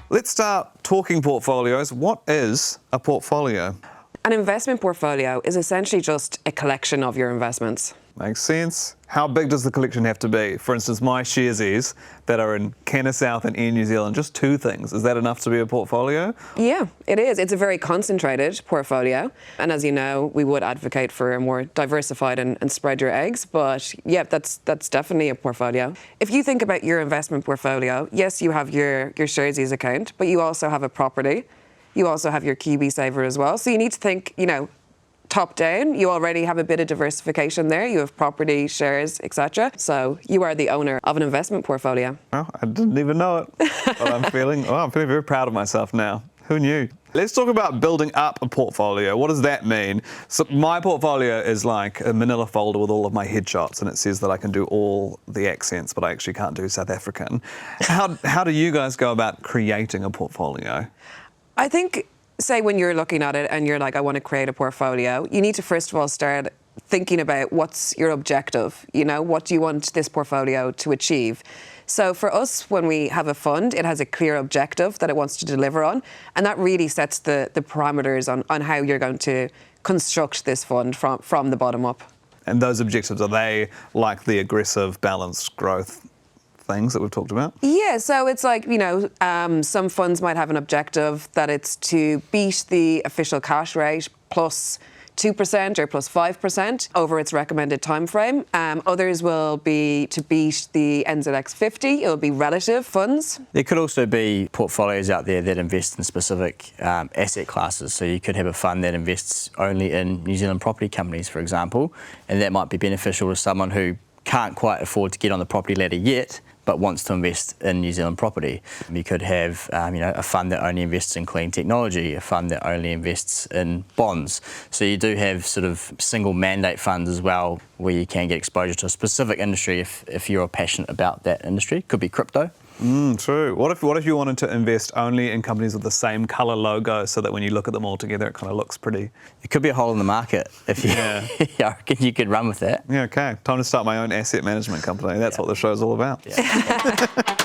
Let's start talking portfolios. What is a portfolio? An investment portfolio is essentially just a collection of your investments. Makes sense. How big does the collection have to be? For instance, my sharesies that are in Canada South and Air New Zealand, just 2 things. Is that enough to be a portfolio? Yeah, it is. It's a very concentrated portfolio. And as you know, we would advocate for a more diversified and spread your eggs. But yeah, that's definitely a portfolio. If you think about your investment portfolio, yes, you have your sharesies account, but you also have a property. You also have your KiwiSaver as well. So you need to think, top down. You already have a bit of diversification there. You have property, shares, etc. So you are the owner of an investment portfolio. Oh, I didn't even know it. But I'm feeling very proud of myself now. Who knew? Let's talk about building up a portfolio. What does that mean? So my portfolio is like a manila folder with all of my headshots, and it says that I can do all the accents, but I actually can't do South African. How do you guys go about creating a portfolio? I think, say when you're looking at it and you're like, I want to create a portfolio, you need to first of all start thinking about what's your objective. What do you want this portfolio to achieve? So for us, when we have a fund, it has a clear objective that it wants to deliver on, and that really sets the parameters on how you're going to construct this fund from the bottom up. And those objectives, are they like the aggressive balanced growth things that we've talked about? Yeah, so it's like, some funds might have an objective that it's to beat the official cash rate plus 2% or plus 5% over its recommended time frame. Others will be to beat the NZX 50. It'll be relative funds. There could also be portfolios out there that invest in specific asset classes. So you could have a fund that invests only in New Zealand property companies, for example, and that might be beneficial to someone who can't quite afford to get on the property ladder yet, but wants to invest in New Zealand property. You could have a fund that only invests in clean technology, a fund that only invests in bonds. So you do have sort of single mandate funds as well, where you can get exposure to a specific industry if you're passionate about that industry. Could be crypto. True. What if you wanted to invest only in companies with the same colour logo, so that when you look at them all together, it kind of looks pretty? It could be a hole in the market. If you, I reckon you could run with that. Yeah, okay. Time to start my own asset management company. That's what the show's all about. Yeah.